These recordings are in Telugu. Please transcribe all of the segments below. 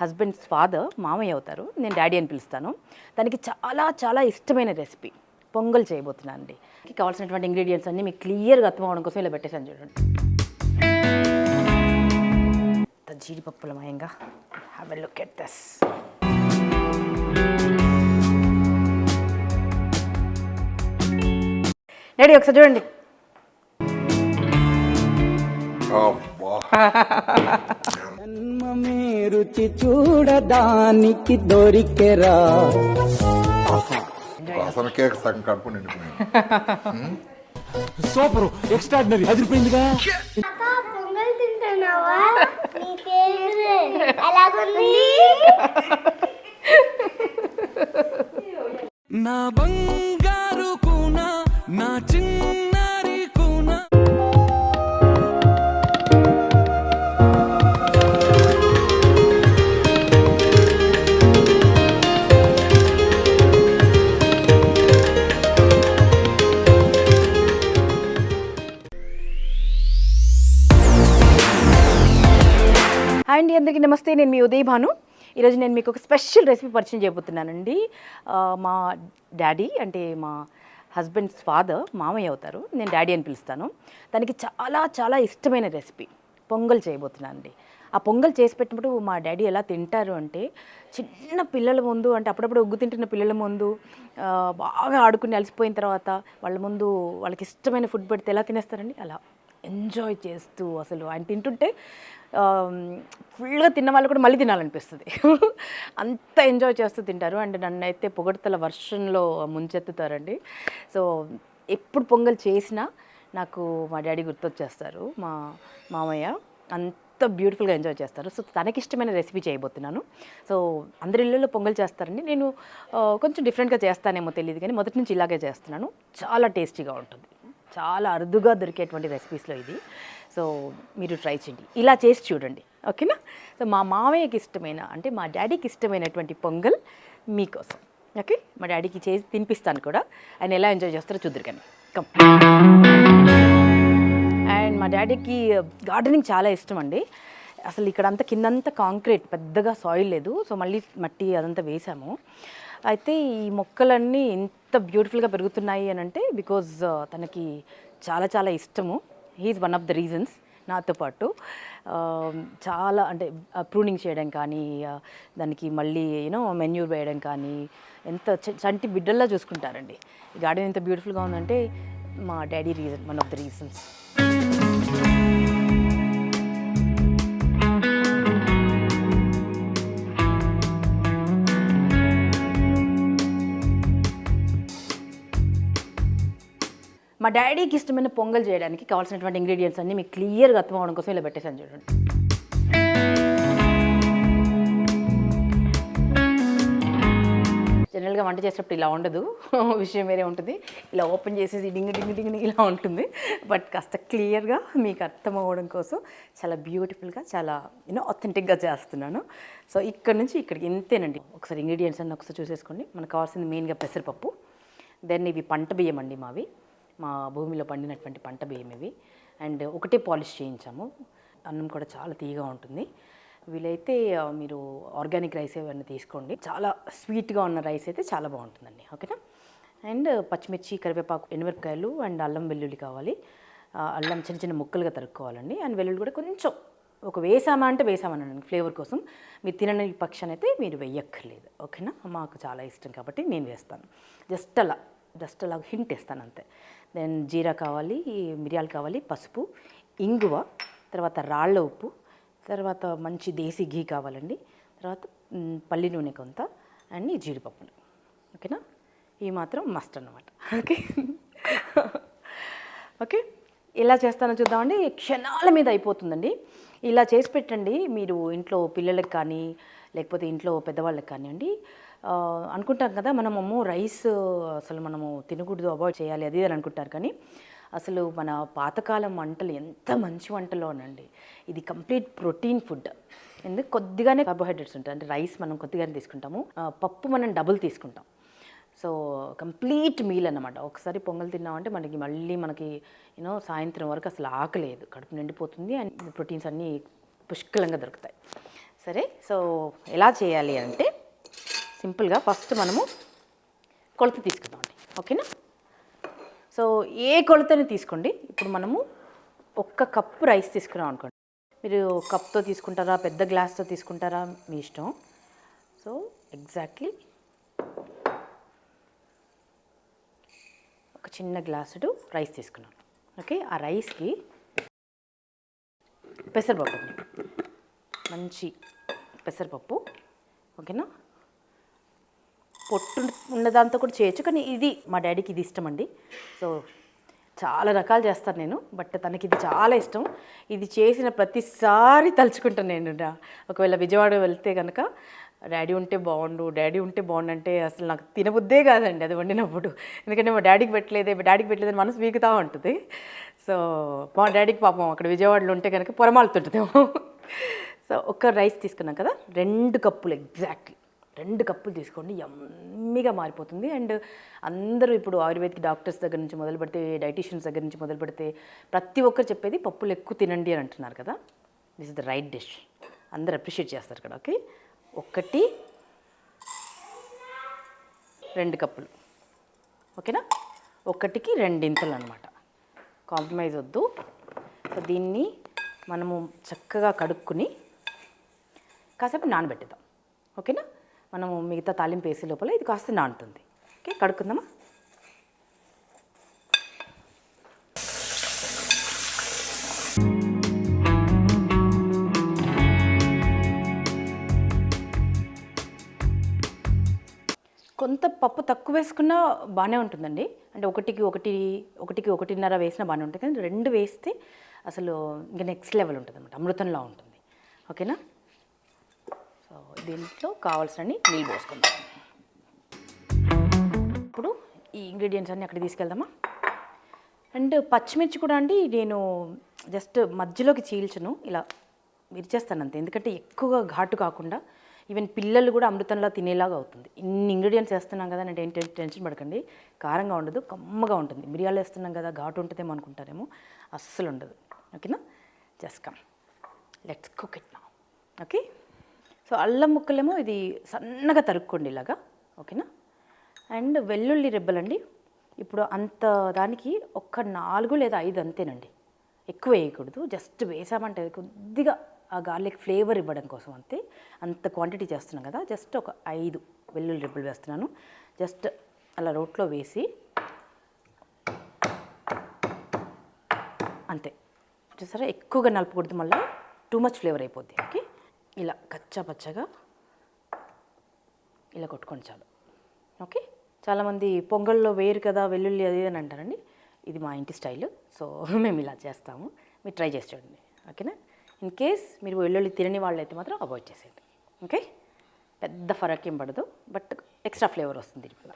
హస్బెండ్స్ ఫాదర్ మామయ్య అవుతారు. నేను డాడీ అని పిలుస్తాను. తనకి చాలా చాలా ఇష్టమైన రెసిపీ పొంగల్ చేయబోతున్నాను అండి. కావాల్సినటువంటి ఇంగ్రీడియంట్స్ అన్నీ మీకు క్లియర్గా అర్థం అవడం కోసం ఇలా పెట్టేసాను చూడండి. జీడిపప్పులమయంగా have a look at this. Daddy ఒకసారి చూడండి. జన్మమే రుచి చూడడానికి దొరికెరా. అసలు కేక్ సగం కడుపు నిండిపోయింది. Super extraordinary అదిరిపోయిందిగా. పొంగల్ తింటున్నావా? నీ ఫేవరెట్ ఎలాగుంది? నా బంగారు కూన నా చిన్నారి కూన. హాయ్ అండి, అందరికీ నమస్తే. నేను మీ ఉదయ్ భాను. ఈరోజు నేను మీకు ఒక స్పెషల్ రెసిపీ పరిచయం చేయబోతున్నానండి. మా డాడీ అంటే మా హస్బెండ్స్ ఫాదర్ మామయ్య అవుతారు. నేను డాడీ అని పిలుస్తాను. తనకి చాలా చాలా ఇష్టమైన రెసిపీ పొంగల్ చేయబోతున్నాను అండి. ఆ పొంగల్ చేసి పెట్టినప్పుడు మా డాడీ ఎలా తింటారు అంటే, చిన్న పిల్లల ముందు అంటే అప్పుడప్పుడు ఒగ్గు తింటున్న పిల్లల ముందు బాగా ఆడుకుని అలసిపోయిన తర్వాత వాళ్ళ ముందు వాళ్ళకి ఇష్టమైన ఫుడ్ పెడితే ఎలా తినేస్తారండి, అలా ఎంజాయ్ చేస్తూ అసలు ఆయన తింటుంటే ఫుల్గా తిన్న వాళ్ళు కూడా మళ్ళీ తినాలనిపిస్తుంది. అంత ఎంజాయ్ చేస్తూ తింటారు. అండ్ నన్ను అయితే పొగడ్తల వర్షంలో ముంచెత్తుతారండి. సో ఎప్పుడు పొంగల్ చేసినా నాకు మా డాడీ గుర్తొచ్చేస్తారు, మా మామయ్య. అంత బ్యూటిఫుల్గా ఎంజాయ్ చేస్తారు. సో తనకిష్టమైన రెసిపీ చేయబోతున్నాను. సో అందరి ఇళ్ళల్లో పొంగల్ చేస్తారండి. నేను కొంచెం డిఫరెంట్గా చేస్తానేమో తెలియదు, కానీ మొదటి నుంచి ఇలాగే చేస్తున్నాను. చాలా టేస్టీగా ఉంటుంది. చాలా అరుదుగా దొరికేటువంటి రెసిపీస్లో ఇది. సో మీరు ట్రై చేయండి, ఇలా చేసి చూడండి, ఓకేనా? సో మా మామయ్యకి ఇష్టమైన అంటే మా డాడీకి ఇష్టమైనటువంటి పొంగల్ మీకోసం, ఓకే? మా డాడీకి చేసి తినిపిస్తాను కూడా. ఆయన ఎలా ఎంజాయ్ చేస్తారో చూద్దరు కానీ. కమ్. అండ్ మా డాడీకి గార్డెనింగ్ చాలా ఇష్టం అండి. అసలు ఇక్కడ అంతా కిందంతా కాంక్రీట్, పెద్దగా సాయిల్ లేదు. సో మళ్ళీ మట్టి అదంతా వేసాము. అయితే ఈ మొక్కలన్నీ ఇంత బ్యూటిఫుల్గా పెరుగుతున్నాయి అని అంటే బికాజ్ తనకి చాలా చాలా ఇష్టము. He's one of the reasons. నాతో పాటు చాలా అంటే ప్రూనింగ్ చేయడం కానీ, దానికి మళ్ళీ మెన్యూర్ వేయడం కానీ ఎంత చంటి బిడ్డల్లా చూసుకుంటారండి. ఈ గార్డెన్ ఎంత బ్యూటిఫుల్గా ఉందంటే మా daddy reason, one of the reasons. మా డాడీకి ఇష్టమైన పొంగల్ చేయడానికి కావాల్సినటువంటి ఇంగ్రీడియంట్స్ అన్నీ మీకు క్లియర్గా అర్థం అవడం కోసం ఇలా పెట్టేసాను చూడండి. జనరల్గా వంట చేసేటప్పుడు ఇలా ఉండదు, విషయం వేరే ఉంటుంది. ఇలా ఓపెన్ చేసేసి డింగ్ డింగ్ డింగ్ డింగ్ ఇలా ఉంటుంది. బట్ కాస్త క్లియర్గా మీకు అర్థం అవ్వడం కోసం చాలా బ్యూటిఫుల్గా, చాలా ఆథెంటిక్గా చేస్తున్నాను. సో ఇక్కడ నుంచి ఇక్కడికి ఇంతేనండి. ఒకసారి ఇంగ్రీడియంట్స్ అన్నీ ఒకసారి చూసేసుకోండి. మనకు కావాల్సింది మెయిన్గా పెసరపప్పు. దెన్ ఇవి పంట బియ్యం అండి, మావి మా భూమిలో పండినటువంటి పంట బియ్యం ఇవి. అండ్ ఒకటే పాలిష్ చేయించాము. అన్నం కూడా చాలా తీయగా ఉంటుంది. వీలైతే మీరు ఆర్గానిక్ రైస్ ఏమైనా తీసుకోండి. చాలా స్వీట్గా ఉన్న రైస్ అయితే చాలా బాగుంటుందండి, ఓకేనా? అండ్ పచ్చిమిర్చి, కరివేపాకు, ఎండుమిరపకాయలు అండ్ అల్లం వెల్లుల్లి కావాలి. అల్లం చిన్న చిన్న ముక్కలుగా తరుక్కోవాలండి. అండ్ వెల్లుల్లి కూడా కొంచెం ఒక వేసామా అంటే వేసామనండి ఫ్లేవర్ కోసం. మీరు తినని పక్షాన్ని అయితే మీరు వేయక్కర్లేదు, ఓకేనా? మాకు చాలా ఇష్టం కాబట్టి నేను వేస్తాను. జస్ట్ అలా హింట్ ఇస్తాను అంతే. దెన్ జీరా కావాలి, మిరియాలు కావాలి, పసుపు, ఇంగువ, తర్వాత రాళ్ళ ఉప్పు, తర్వాత మంచి దేశీ ఘీ కావాలండి, తర్వాత పల్లి నూనె కొంత, అండ్ జీడిపప్పులు, ఓకేనా? ఇవి మాత్రం మస్ట్ అన్నమాట, ఓకే? ఓకే, ఎలా చేస్తానో చూద్దామండి. క్షణాల మీద అయిపోతుందండి. ఇలా చేసి పెట్టండి మీరు ఇంట్లో పిల్లలకి కానీ, లేకపోతే ఇంట్లో పెద్దవాళ్ళకి కానివ్వండి. అనుకుంటాం కదా మనము రైస్ అసలు మనము తినకూడదు, అవాయిడ్ చేయాలి అది అని అనుకుంటారు. కానీ అసలు మన పాతకాలం వంటలు ఎంత మంచి వంటలోనండి. ఇది కంప్లీట్ ప్రోటీన్ ఫుడ్. ఎందుకు కొద్దిగానే కార్బోహైడ్రేట్స్ ఉంటాయి. అంటే రైస్ మనం కొద్దిగానే తీసుకుంటాము, పప్పు మనం డబుల్ తీసుకుంటాం. సో కంప్లీట్ మీల్ అన్నమాట. ఒకసారి పొంగల్ తిన్నామంటే మనకి సాయంత్రం వరకు అసలు ఆకలేదు, కడుపు నిండిపోతుంది. అండ్ ప్రోటీన్స్ అన్నీ పుష్కలంగా దొరుకుతాయి. సరే, సో ఎలా చేయాలి అంటే సింపుల్గా ఫస్ట్ మనము కొలత తీసుకుందామండి. ఓకేనా? సో ఏ కొలతని తీసుకోండి. ఇప్పుడు మనము 1 కప్పు రైస్ తీసుకున్నాం అనుకోండి. మీరు కప్తో తీసుకుంటారా, పెద్ద గ్లాస్తో తీసుకుంటారా, మీ ఇష్టం. సో ఎగ్జాక్ట్లీ ఒక చిన్న గ్లాసుడు రైస్ తీసుకున్నాను. ఓకే, ఆ రైస్కి పెసరపప్పు, మంచి పెసరపప్పు. ఓకేనా? పొట్టు ఉన్నదాంతో కూడా చేయొచ్చు, కానీ ఇది మా డాడీకి ఇది ఇష్టం అండి. సో చాలా రకాలు చేస్తాను నేను, బట్ తనకి ఇది చాలా ఇష్టం. ఇది చేసిన ప్రతిసారి తలుచుకుంటాను నేను. ఒకవేళ విజయవాడ వెళ్తే కనుక డాడీ ఉంటే బాగుండు అంటే అసలు నాకు తినబుద్దే కాదండి అది వండినప్పుడు. ఎందుకంటే మా డాడీకి పెట్టలేదని మనసు వీగుతూ ఉంటుంది. సో మా డాడీకి పాపం అక్కడ విజయవాడలో ఉంటే కనుక పొరమాలుతుంటుందేమో. సో ఒక రైస్ తీసుకున్నాం కదా, 2 కప్పులు ఎగ్జాక్ట్లీ 2 కప్పులు తీసుకోండి, యమ్మీగా మారిపోతుంది. అండ్ అందరూ ఇప్పుడు ఆయుర్వేదిక్ డాక్టర్స్ దగ్గర నుంచి మొదలు పెడితే, డైటీషియన్స్ దగ్గర నుంచి మొదలు పెడితే ప్రతి ఒక్కరు చెప్పేది పప్పులు ఎక్కువ తినండి అని అంటున్నారు కదా. This is the right dish, అందరు అప్రిషియేట్ చేస్తారు కదా. ఓకే, 2 కప్పులు. ఓకేనా? 1కి 2 అనమాట. కాంప్రమైజ్ వద్దు. సో దీన్ని మనము చక్కగా కడుక్కుని కాసేపు నానబెట్టేద్దాం. ఓకేనా? మనము మిగతా తాలింపు వేసే లోపల ఇది కాస్త నానుతుంది. ఓకే, కడుక్కుందామా? కొంత పప్పు తక్కువ వేసుకున్నా బాగానే ఉంటుందండి. అంటే 1కి 1.5 వేసినా బాగానే ఉంటుంది, కానీ 2 వేస్తే అసలు ఇంకా నెక్స్ట్ లెవెల్ ఉంటుంది అన్నమాట, అమృతంలా ఉంటుంది. ఓకేనా? సో దీంట్లో కావాల్సినన్ని నీళ్ళు పోసుకుందాం. ఇప్పుడు ఈ ఇంగ్రీడియంట్స్ అన్నీ అక్కడికి తీసుకెళ్దామా. అండ్ పచ్చిమిర్చి కూడా అండి నేను జస్ట్ మధ్యలోకి చీల్చను, ఇలా విరిచేస్తాను అంతే. ఎందుకంటే ఎక్కువగా ఘాటు కాకుండా ఈవెన్ పిల్లలు కూడా అమృతంలా తినేలాగా అవుతుంది. ఇన్ని ఇంగ్రీడియంట్స్ వేస్తున్నాం కదా, అంటే ఏంటి టెన్షన్ పడకండి, కారంగా ఉండదు, కమ్మగా ఉంటుంది. మిరియాలు వేస్తున్నాం కదా, ఘాటు ఉంటుందేమో అనుకుంటారేమో, అస్సలు ఉండదు. ఓకేనా? Just come, let's cook it now. Okay, so అల్లం ముక్కలేమో ఇది సన్నగా తరుక్కోండి ఇలాగా. ఓకేనా? అండ్ వెల్లుల్లి రెబ్బలండి ఇప్పుడు అంత దానికి 4 లేదా 5 అంతేనండి, ఎక్కువ వేయకూడదు. జస్ట్ వేసామంటే కొద్దిగా ఆ గార్లిక్ ఫ్లేవర్ ఇవ్వడం కోసం అంతే. అంత క్వాంటిటీ చేస్తున్నాం కదా, జస్ట్ ఒక 5 వెల్లుల్లి రెబ్బలు వేస్తున్నాను. జస్ట్ అలా రోట్లో వేసి అంతే. చూసారా, ఎక్కువగా నలపకూడదు, మళ్ళీ టూ మచ్ ఫ్లేవర్ అయిపోద్ది. ఓకే, ఇలా కచ్చా పచ్చగా ఇలా కొట్టుకోండి చాలు. ఓకే, చాలామంది పొంగల్లో వేరు కదా వెల్లుల్లి అది అని అంటారండి. ఇది మా ఇంటి స్టైల్, సో మేము ఇలా చేస్తాము. మీరు ట్రై చేసి చూడండి. ఓకేనా? ఇన్ కేస్ మీరు వెల్లుల్లి తినని వాళ్ళైతే మాత్రం అవాయిడ్ చేసేయండి. ఓకే, పెద్ద ఫరక్ ఏం పడదు, బట్ ఎక్స్ట్రా ఫ్లేవర్ వస్తుంది దీనివల్ల.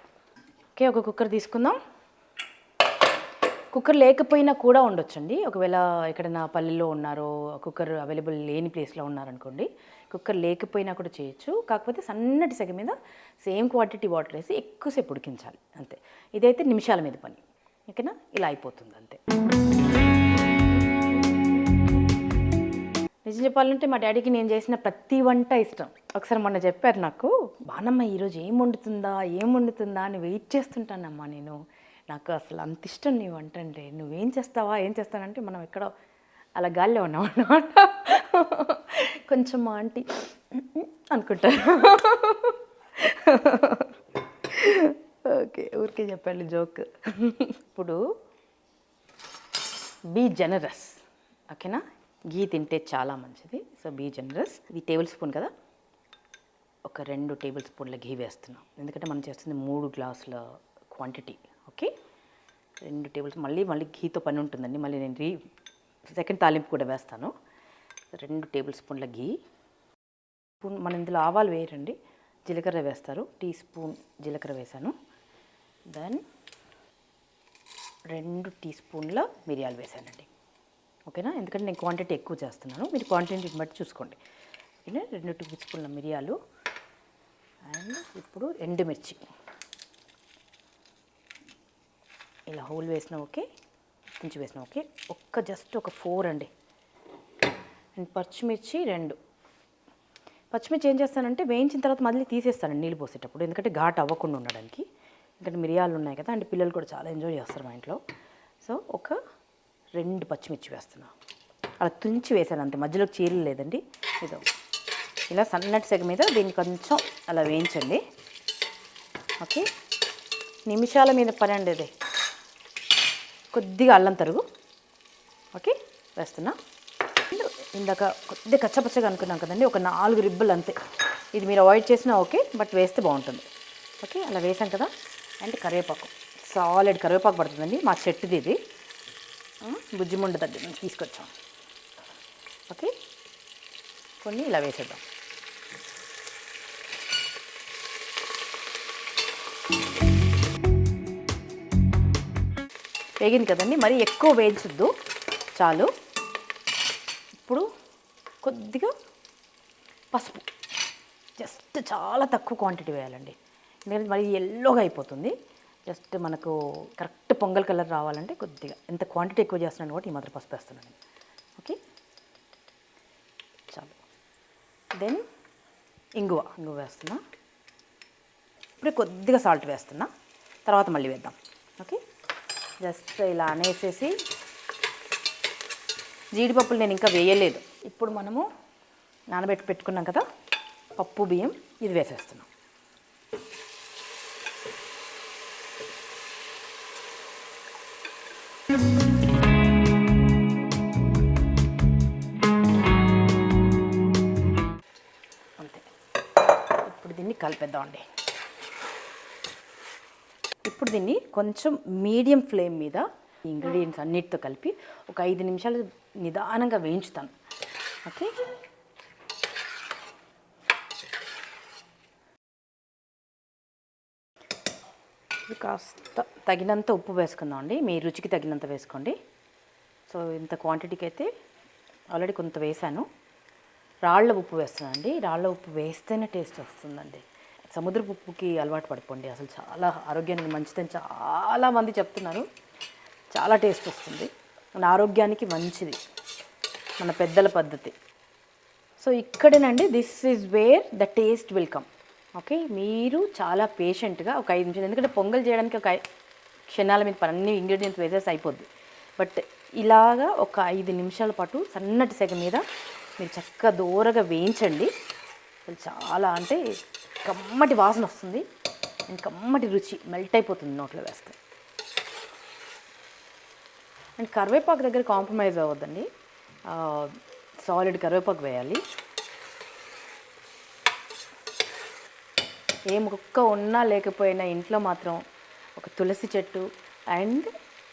ఓకే, ఒక కుక్కర్ తీసుకుందాం. కుక్కర్ లేకపోయినా కూడా ఉండొచ్చండి. ఒకవేళ ఎక్కడైనా పల్లెల్లో ఉన్నారో, కుక్కర్ అవైలబుల్ లేని ప్లేస్లో ఉన్నారనుకోండి, కుక్కర్ లేకపోయినా కూడా చేయొచ్చు. కాకపోతే సన్నటి సెగ మీద సేమ్ క్వాంటిటీ వాటర్ వేసి ఎక్కువసేపు ఉడికించాలి అంతే. ఇదైతే నిమిషాల మీద పని. ఓకేనా? ఇలా అయిపోతుంది అంతే. నిజం చెప్పాలంటే మా డాడీకి నేను చేసిన ప్రతి వంట ఇష్టం. ఒకసారి మొన్న చెప్పారు నాకు, బానమ్మ ఈరోజు ఏం వండుతుందా అని వెయిట్ చేస్తుంటానమ్మా నేను. నాకు అసలు అంత ఇష్టం నీ వంట అంటే. నువ్వేం చేస్తానంటే మనం ఎక్కడో అలా గాల్లో ఉన్నాం అన్నమాట. కొంచెం మా ఆంటీ అనుకుంటారు. ఓకే, ఊరికే చెప్పండి జోక్. ఇప్పుడు బీ జనరస్. ఓకేనా? ఘీ తింటే చాలా మంచిది, సో బీ జనరస్. ఇది టేబుల్ స్పూన్ కదా, ఒక 2 టేబుల్ స్పూన్ల ఘీ వేస్తున్నాం. ఎందుకంటే మనం చేస్తుంది 3 గ్లాసుల క్వాంటిటీ. Okay, 2 table spoon. మళ్ళీ ఘీతో పని ఉంటుందండి. మళ్ళీ నేను సెకండ్ తాలింపు కూడా వేస్తాను. 2 టేబుల్ స్పూన్ల ఘీ. మన ఇందులో ఆవాలు వేయరండి, జీలకర్ర వేస్తారు. టీ స్పూన్ జీలకర్ర వేసాను. దెన్ 2 టీ స్పూన్ల మిరియాలు వేసానండి. ఓకేనా? ఎందుకంటే నేను క్వాంటిటీ ఎక్కువ చేస్తున్నాను, మీరు క్వాంటిటీని బట్టి చూసుకోండి. ఓకేనా? 2 టీ స్పూన్ల మిరియాలు. అండ్ ఇప్పుడు ఎండుమిర్చి ఇలా హోల్ వేసిన ఓకే, కొంచెం వేసిన ఓకే. జస్ట్ ఒక 4 అండి. అండ్ పచ్చిమిర్చి 2. పచ్చిమిర్చి ఏం చేస్తానంటే వేయించిన తర్వాత మళ్ళీ తీసేస్తాను నీళ్ళు పోసేటప్పుడు, ఎందుకంటే ఘాటు అవ్వకుండా ఉండడానికి. ఎందుకంటే మిరియాలు ఉన్నాయి కదా, అంటే పిల్లలు కూడా చాలా ఎంజాయ్ చేస్తారు మా ఇంట్లో. సో ఒక 2 పచ్చిమిర్చి వేస్తున్నాను, అలా తుంచి వేసాను అంతే, మధ్యలో చీరలు లేదండి. ఇదో ఇలా సన్నటి సెగ మీద దీన్ని కొంచెం అలా వేయించండి. ఓకే, నిమిషాల మీద పని అండి ఇది. కొద్దిగా అల్లం తరుగు ఓకే వేస్తున్నా. ఇందాక కొద్దిగా కచ్చపచ్చగా అనుకున్నాం కదండి, ఒక 4 రిబ్బలు అంతే. ఇది మీరు అవాయిడ్ చేసినా ఓకే, బట్ వేస్తే బాగుంటుంది. ఓకే, అలా వేసాం కదా. అండ్ కరివేపాకు, సాలిడ్ కరివేపాకు పడుతుందండి, మా చెట్టుది ఇది, బుజ్జిముండ దగ్గర నుంచి తీసుకొచ్చాం. ఓకే, కొన్ని ఇలా వేసేద్దాం. వేగింది కదండి, మరి ఎక్కువ వేయించొద్దు, చాలు. ఇప్పుడు కొద్దిగా పసుపు, జస్ట్ చాలా తక్కువ క్వాంటిటీ వేయాలండి, ఎందుకంటే మరి ఎల్లోగా అయిపోతుంది. జస్ట్ మనకు కరెక్ట్ పొంగల్ కలర్ రావాలంటే కొద్దిగా, ఎంత క్వాంటిటీ ఎక్కువ చేస్తున్నాను కాబట్టి ఈ మాత్రం పసుపు వేస్తున్నాను. ఓకే, చాలు. దెన్ ఇంగువ వేస్తున్నా. ఇప్పుడు కొద్దిగా సాల్ట్ వేస్తున్నా, తర్వాత మళ్ళీ వేద్దాం. ఓకే, జస్ట్ ఇలా అనేసేసి, జీడిపప్పులు నేను ఇంకా వేయలేదు. ఇప్పుడు మనము పెట్టుకున్నాం కదా పప్పు బియ్యం, ఇది వేసేస్తున్నాం. అంతే, ఇప్పుడు దీన్ని కలిపేద్దామండి. ఇప్పుడు దీన్ని కొంచెం మీడియం ఫ్లేమ్ మీద ఇంగ్రీడియంట్స్ అన్నిటితో కలిపి ఒక 5 నిమిషాలు నిదానంగా వేయించుతాను. ఓకే, కాస్త తగినంత ఉప్పు వేసుకుందాం అండి, మీ రుచికి తగినంత వేసుకోండి. సో ఇంత క్వాంటిటీకి అయితే ఆల్రెడీ కొంత వేసాను. రాళ్ళ ఉప్పు వేస్తున్నాను అండి, రాళ్ళ ఉప్పు వేస్తేనే టేస్ట్ వస్తుందండి. సముద్రపు ఉప్పుకి అలవాటు పడిపోండి, అసలు చాలా ఆరోగ్యానికి మంచిదని చాలామంది చెప్తున్నారు. చాలా టేస్ట్ వస్తుంది, మన ఆరోగ్యానికి మంచిది, మన పెద్దల పద్ధతి. సో ఇక్కడేనండి, this is where the taste will come. Okay, మీరు చాలా పేషెంట్గా ఒక 5 నిమిషాలు, ఎందుకంటే పొంగల్ చేయడానికి ఒక క్షణాల మీద అన్ని ఇంగ్రీడియంట్స్ వేసేసి అయిపోద్ది. బట్ ఇలాగా ఒక 5 నిమిషాల పాటు సన్నటి సెగ మీద మీరు చక్కగా దూరగా వేయించండి. అసలు చాలా అంటే కమ్మటి వాసన వస్తుంది, అండ్ కమ్మటి రుచి మెల్ట్ అయిపోతుంది నోట్లో వేస్తే. అండ్ కరివేపాకు దగ్గర కాంప్రమైజ్ అవ్వద్దండి, సాలిడ్ కరివేపాకు వేయాలి. ఏ ముక్క ఉన్నా లేకపోయినా ఇంట్లో మాత్రం ఒక తులసి చెట్టు అండ్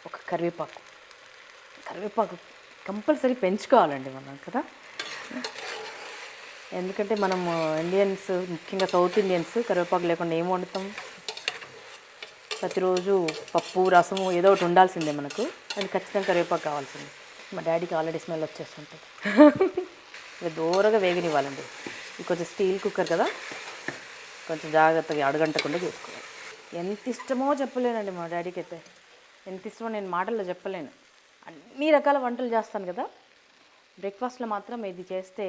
ఒక కరివేపాకు కంపల్సరీ పెంచుకోవాలండి మనం కదా. ఎందుకంటే మనం ఇండియన్స్, ముఖ్యంగా సౌత్ ఇండియన్స్, కరివేపాకు లేకుండా ఏం వండుతాం? ప్రతిరోజు పప్పు రసము ఏదో ఒకటి ఉండాల్సిందే మనకు, అది ఖచ్చితంగా కరివేపాకు కావాల్సిందే. మా డాడీకి ఆల్రెడీ స్మెల్ వచ్చేస్తుంటుంది. ఇక దూరగా వేగనివ్వాలండి. ఇది కొంచెం స్టీల్ కుక్కర్ కదా, కొంచెం జాగ్రత్తగా అడుగంటకుండా చూసుకోవాలి. ఎంత ఇష్టమో చెప్పలేనండి మా డాడీకి అయితే, ఎంత ఇష్టమో నేను మాటల్లో చెప్పలేను. అన్ని రకాల వంటలు చేస్తాను కదా, బ్రేక్ఫాస్ట్లో మాత్రం ఇది చేస్తే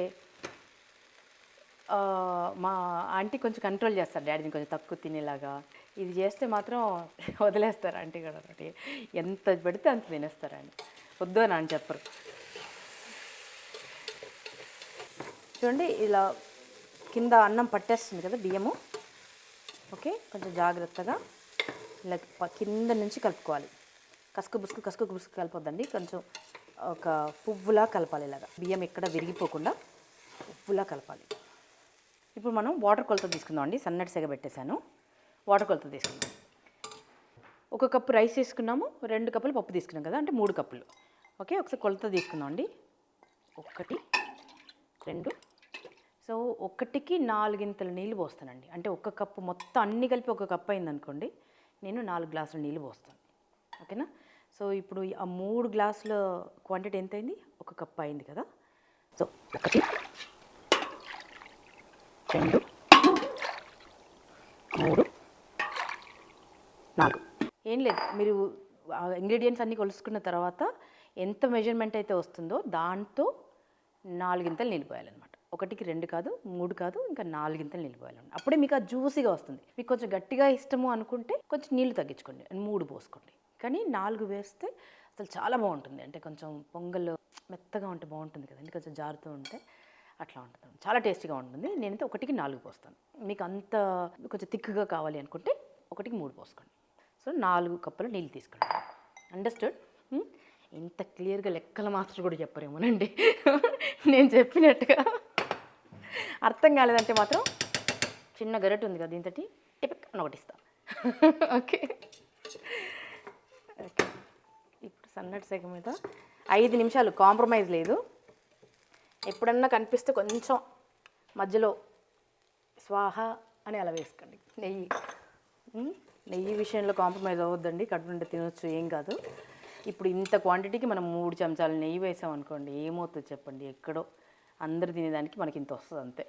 మా ఆంటీ కొంచెం కంట్రోల్ చేస్తారు డాడీని, కొంచెం తక్కువ తినేలాగా. ఇది చేస్తే మాత్రం వదిలేస్తారు ఆంటీ కూడా, ఒకటి ఎంత పెడితే అంత తినేస్తారండి, వద్దు అని అని చెప్పరు. చూడండి ఇలా కింద అన్నం పట్టేస్తుంది కదా బియ్యము. ఓకే, కొంచెం జాగ్రత్తగా ఇలా కింద నుంచి కలుపుకోవాలి. కసుకు బుసుకు కలపొద్దండి, కొంచెం ఒక పువ్వులా కలపాలి. ఇలాగా బియ్యం ఎక్కడ విరిగిపోకుండా పువ్వులా కలపాలి. ఇప్పుడు మనం వాటర్ కొలత తీసుకుందాం అండి, సన్నటి సెగ పెట్టేశాను. వాటర్ కొలత తీసుకుందాం. 1 కప్పు రైస్ తీసుకున్నాము, 2 కప్పులు పప్పు తీసుకున్నాం కదా, అంటే 3 కప్పులు. ఓకే, ఒకసారి కొలత తీసుకుందాం అండి. 1 2, సో 1కి 4 గింతల నీళ్ళు పోస్తానండి. అంటే 1 కప్పు మొత్తం అన్నీ కలిపి 1 కప్పు అయిందనుకోండి, నేను 4 గ్లాసుల నీళ్ళు పోస్తాను. ఓకేనా. సో ఇప్పుడు ఆ 3 గ్లాసుల క్వాంటిటీ ఎంత అయింది? 1 కప్పు అయింది కదా. సో 1 2 3 4. ఏం లేదు, మీరు ఇంగ్రీడియంట్స్ అన్నీ కొలుసుకున్న తర్వాత ఎంత మెజర్మెంట్ అయితే వస్తుందో దాంతో 4 గింతలు నీళ్ళు పోయాలన్నమాట. ఒకటికి 2 కాదు 3 కాదు ఇంకా 4 గింతలు నీళ్ళు పోయాలండి. అప్పుడే మీకు ఆ జ్యూసీగా వస్తుంది. మీకు కొంచెం గట్టిగా ఇష్టము అనుకుంటే కొంచెం నీళ్ళు తగ్గించుకోండి, 3 పోసుకోండి. కానీ 4 వేస్తే అసలు చాలా బాగుంటుంది. అంటే కొంచెం పొంగల్ మెత్తగా ఉంటే బాగుంటుంది కదండి, కొంచెం జారుతూ ఉంటే అట్లా ఉంటుంది, చాలా టేస్టీగా ఉంటుంది. నేనైతే 1కి 4 పోస్తాను. మీకు అంత కొంచెం థిక్గా కావాలి అనుకుంటే 1కి 3 పోసుకోండి. సో 4 కప్పులు నీళ్ళు తీసుకోండి. అండర్స్టూడ్? ఇంత క్లియర్గా లెక్కల మాస్టర్ కూడా చెప్పరేమోనండి నేను చెప్పినట్టుగా. అర్థం కాలేదంటే మాత్రం చిన్న గరిటె ఉంది కదా, దీంతో టిపిక్ అని ఒకటి ఇస్తా. Okay okay. ఇప్పుడు సన్నటి సెగ మీద 5 నిమిషాలు, కాంప్రమైజ్ లేదు. ఎప్పుడన్నా కనిపిస్తే కొంచెం మధ్యలో స్వాహ అని అలా వేసుకోండి. నెయ్యి విషయంలో కాంప్రమైజ్ అవ్వద్దండి, కడుపు నిండా తినొచ్చు, ఏం కాదు. ఇప్పుడు ఇంత క్వాంటిటీకి మనం 3 చెంచాలు నెయ్యి వేసాం అనుకోండి, ఏమవుతుంది చెప్పండి? ఎక్కడో అందరు తినేదానికి మనకి ఇంత వస్తుంది అంతే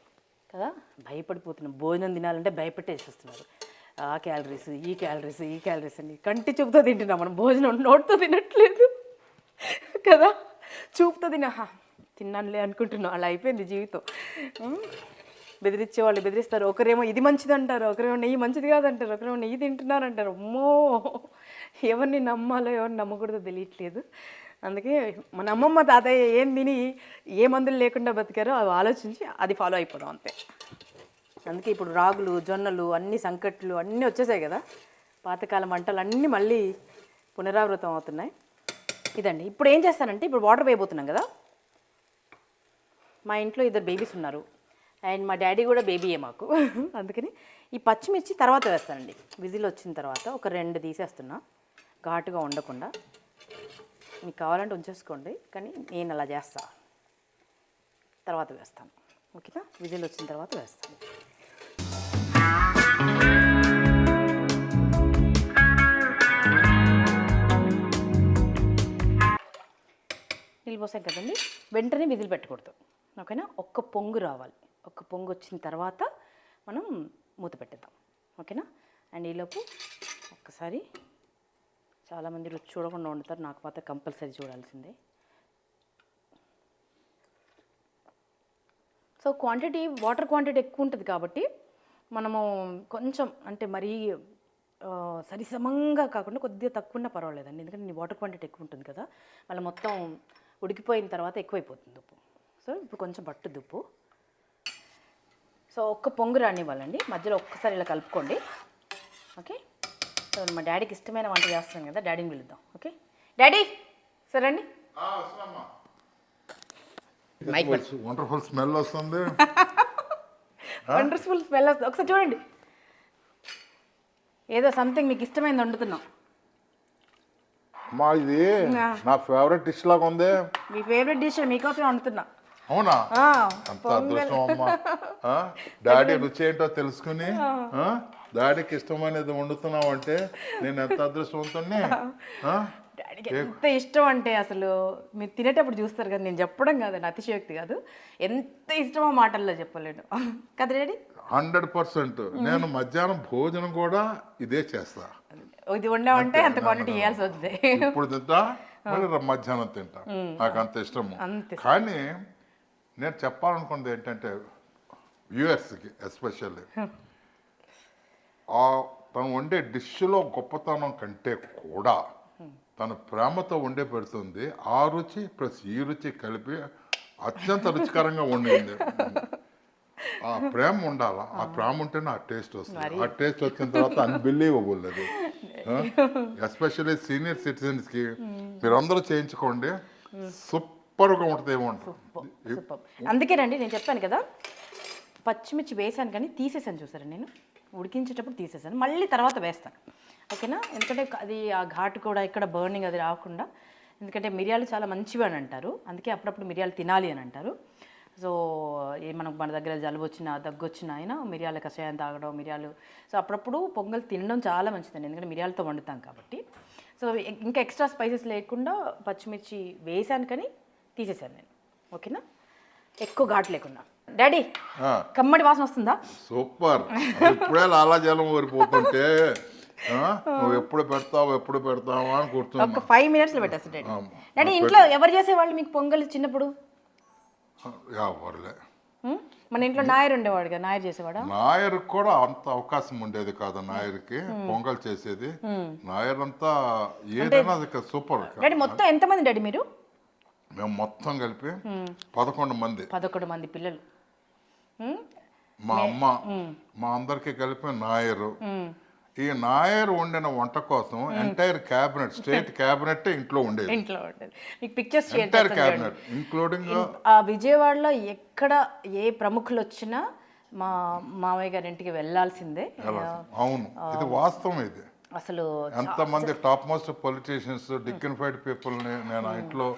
కదా. భయపడిపోతున్నాం, భోజనం తినాలంటే భయపెట్టేసేస్తున్నారు. ఆ క్యాలరీస్ ఈ క్యాలరీస్ అని కంటి చూపుతో తింటున్నాం మనం, భోజనం నోటితో తినట్లేదు కదా. చూపుతో తిన్నానులే అనుకుంటున్నాం, అలా అయిపోయింది జీవితం. బెదిరించే వాళ్ళు బెదిరిస్తారు. ఒకరేమో ఇది మంచిది అంటారు, ఒకరేమో నెయ్యి మంచిది కాదంటారు, ఒకరేమో నెయ్యి తింటున్నారంటారు. అమ్మో, ఎవరిని నమ్మాలో ఎవరిని నమ్మకూడదో తెలియట్లేదు. అందుకే మన అమ్మమ్మ తాతయ్య ఏం తిని ఏ మందులు లేకుండా బతికారో అవి ఆలోచించి అది ఫాలో అయిపోదాం అంతే. అందుకే ఇప్పుడు రాగులు, జొన్నలు, అన్ని సంకట్లు అన్నీ వచ్చేసాయి కదా, పాతకాలం వంటలు అన్నీ మళ్ళీ పునరావృతం అవుతున్నాయి. ఇదండి. ఇప్పుడు ఏం చేస్తానంటే, ఇప్పుడు వాటర్ వేయబోతున్నాం కదా. మా ఇంట్లో 2 బేబీస్ ఉన్నారు, అండ్ మా డాడీ కూడా బేబీయే మాకు. అందుకని ఈ పచ్చిమిర్చి తర్వాత వేస్తానండి. విజిల్ వచ్చిన తర్వాత ఒక 2 తీసేస్తున్నా, ఘాటుగా ఉండకుండా. మీకు కావాలంటే ఉంచేసుకోండి, కానీ నేను అలా చేస్తా, తర్వాత వేస్తాను. ఓకేనా? విజిల్ వచ్చిన తర్వాత వేస్తాను. నీళ్ళు పోసాం కదండి, వెంటనే విజిల్ పెట్టకూడదు. ఓకేనా? ఒక్క పొంగు రావాలి. ఒక్క పొంగు వచ్చిన తర్వాత మనం మూత పెట్టేద్దాం. ఓకేనా? అండ్ ఈలోపు ఒక్కసారి, చాలామంది రుచి చూడకుండా వండుతారు, నాకు మాత్రం కంపల్సరీ చూడాల్సిందే. సో క్వాంటిటీ, వాటర్ క్వాంటిటీ ఎక్కువ ఉంటుంది కాబట్టి మనము కొంచెం అంటే మరీ సరిసమంగా కాకుండా కొద్దిగా తక్కువ ఉన్నా పర్వాలేదండి, ఎందుకంటే నీ వాటర్ క్వాంటిటీ ఎక్కువ ఉంటుంది కదా. మళ్ళీ మొత్తం ఉడికిపోయిన తర్వాత ఎక్కువైపోతుంది ఉప్పు. సో ఇప్పుడు కొంచెం పట్టుద్ది ఉప్పు. సో ఒక్క పొంగు రానివ్వాలండి, మధ్యలో ఒక్కసారి ఇలా కలుపుకోండి. ఓకే. సో మా డాడీకి ఇష్టమైన వంట చేస్తాను కదా, డాడీని పిలుద్దాం. ఓకే డాడీ, సరే అండి. వండర్ఫుల్ స్మెల్ వస్తుంది. వండర్ఫుల్ స్మెల్ వస్తుంది. ఒకసారి చూడండి, ఏదో సంథింగ్ మీకు ఇష్టమైంది వండుతున్నాం. మా ఇది నా ఫేవరెట్ డిష్ లాగా ఉంది. మీ ఫేవరెట్ డిష్ మీకోసం వండుతున్నా. అవునా? అంత అదృష్టం అమ్మా. డాడీ రుచి ఏంటో తెలుసుకుని డాడీకి ఇష్టమైనది వండుతున్నావు అంటే నేను ఎంత అదృష్టవంతుణ్ణి. డాడీకి ఎంత ఇష్టం అంటే అసలు మీరు తినేటప్పుడు చూస్తారు కదా, నేను చెప్పడం కాదండి, అతిశయోక్తి కాదు, ఎంత ఇష్టమో మాటల్లో చెప్పలేను కదా డాడీ. 100%. నేను మధ్యాహ్నం భోజనం కూడా ఇదే చేస్తా. ఇది వండామంటే అంత క్వాంటిటీ చేయాల్సి వస్తుంది. ఇప్పుడు తింటా, మళ్ళీ మధ్యాహ్నం తింటా, నాకు అంత ఇష్టము. కానీ నేను చెప్పాలనుకున్నది ఏంటంటే వ్యూయర్స్కి ఎస్పెషల్లీ, తను వండే డిష్లో గొప్పతనం కంటే కూడా తను ప్రేమతో వండే పెడుతుంది. ఆ రుచి ప్లస్ ఈ రుచి కలిపి అత్యంత రుచికరంగా వండింది. ఆ ప్రేమ ఉండాలా, ఆ ప్రేమ ఉంటేనే ఆ టేస్ట్ వస్తుంది. ఆ టేస్ట్ వచ్చిన తర్వాత అన్బిలీవబుల్ అది. ఎస్పెషల్లీ సీనియర్ సిటిజన్స్కి మీరందరూ చేయించుకోండి, సూపర్గా ఉంటుంది. సూపర్. అందుకేనండి నేను చెప్పాను కదా, పచ్చిమిర్చి వేసాను కానీ తీసేసాను, చూసారా నేను ఉడికించేటప్పుడు తీసేసాను, మళ్ళీ తర్వాత వేస్తాను. ఓకేనా? ఎందుకంటే అది ఆ ఘాటు కూడా ఇక్కడ బర్నింగ్ అది రాకుండా, ఎందుకంటే మిరియాలు చాలా మంచివి అని అంటారు, అందుకే అప్పుడప్పుడు మిరియాలు తినాలి అని అంటారు. సో మనకు మన దగ్గర జలుబు వచ్చినా దగ్గు వచ్చినా అయినా మిరియాల కషాయం తాగడం, మిరియాలు, సో అప్పుడప్పుడు పొంగల్ తినడం చాలా మంచిదండి, ఎందుకంటే మిరియాలతో వండుతాం కాబట్టి. సో ఇంకా ఎక్స్ట్రా స్పైసెస్ లేకుండా పచ్చిమిర్చి వేసాను కానీ తీసేసాను నేను. ఓకేనా? ఎక్కువ ఘాటు లేకుండా. డాడీ, కమ్మడి వాసన వస్తుందా? సూపర్. ఇప్పుడే లాలాజలం ఊరిపోతుంటే నువ్వు ఎప్పుడు పెడతావా అని కూర్చున్నా. ఒక 5 minutesలో పెట్టేస్తా డాడీ. డాడీ ఇంట్లో ఎవరు చేసేవాళ్ళు మీకు పొంగల్ చిన్నప్పుడు? ఎవరులే. మన ఇంట్లో నాయర్ ఉండేవాడుగా, నాయర్ చేసేవాడా? నాయర్కి కూడా అంత అవకాశం ఉండేది కాదు. నాయర్కి పొంగల్ చేసేది నాయర్ అంతా ఏదైనా అది సూపర్. డాడీ మొత్తం ఎంతమంది డాడీ మీరు? మేము మొత్తం కలిపి 11 మంది. 11 మంది పిల్లలు. మా అమ్మ మా అందరికి కలిపి నాయరు. ఈ నాయర్ వండిన వంట కోసం ఎంటైర్ క్యాబినెట్, స్టేట్ క్యాబినెట్ ఇంట్లో ఉండేది. ఇంట్లో ఉండేది. మీకు పిక్చర్స్ ఎంటైర్ క్యాబినెట్ ఇంక్లూడింగ్ విజయవాడలో ఎక్కడ ఏ ప్రముఖులు వచ్చినా మా మామయ్య గారి ఇంటికి వెళ్ళాల్సిందే. అవును, ఇది వాస్తవం. ఇది అసలు ఎంతమంది top most politicians, dignified people నేను ఆ ఇంట్లో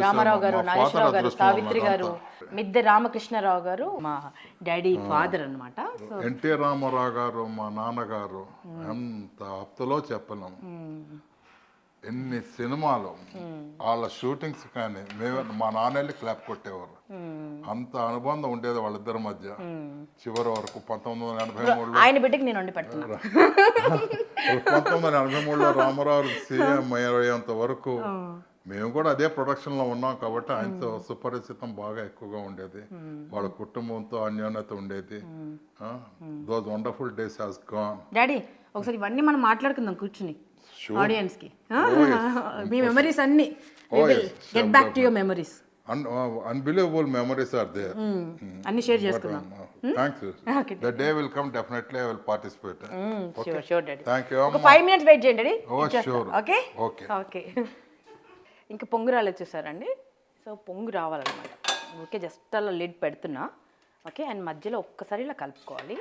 రామారావు గారు, నాగేశ్వరరావు గారు, సావిత్రి గారు, మిద్దె రామకృష్ణారావు గారు మా డాడీ ఫాదర్ అన్నమాట. ఎన్టీ రామారావు గారు మా నాన్నగారు ఎంత ఆప్తలో చెప్పలేము. ఎన్ని సినిమాలు వాళ్ళ షూటింగ్స్ కానీ మా నాన్నెళ్ళి క్లాప్ కొట్టేవారు. అంత అనుబంధం ఉండేది వాళ్ళిద్దరి మధ్య. చివరి వరకు 1983లో ఆయన బిడ్డకి నేను వండి పెడుతున్నాను. 1983లో రామారావు సీఎం అయ్యేంత వరకు మేము కూడా అదే ప్రొడక్షన్ లో ఉన్నాం కాబట్టి ఆయనతో సుపరిచితం బాగా ఎక్కువగా ఉండేది. వాళ్ళ కుటుంబంతో అన్యోన్యత ఉండేది. Those wonderful days has gone. Daddy ఒకసారి ఇవన్నీ మనం మాట్లాడుకుందాం కూర్చుని ఆడియన్స్ కి. మీ మెమరీస్ అన్ని get back to your memories. Unbelievable memories are there. అన్ని షేర్ చేసుకుందాం. Thanks. The day will come, definitely I will participate. Sure daddy. Thank you. ఒక 5 minutes వెయిట్ చేయండి daddy. Oh, sure. Okay Okay. Okay. ఇంకా పొంగు రాలేదు చూసారండి. సో పొంగు రావాలన్నమాట. ఓకే, జస్ట్ అలా లిడ్ పెడుతున్నా. ఓకే, అండ్ మధ్యలో ఒక్కసారి ఇలా కలుపుకోవాలి.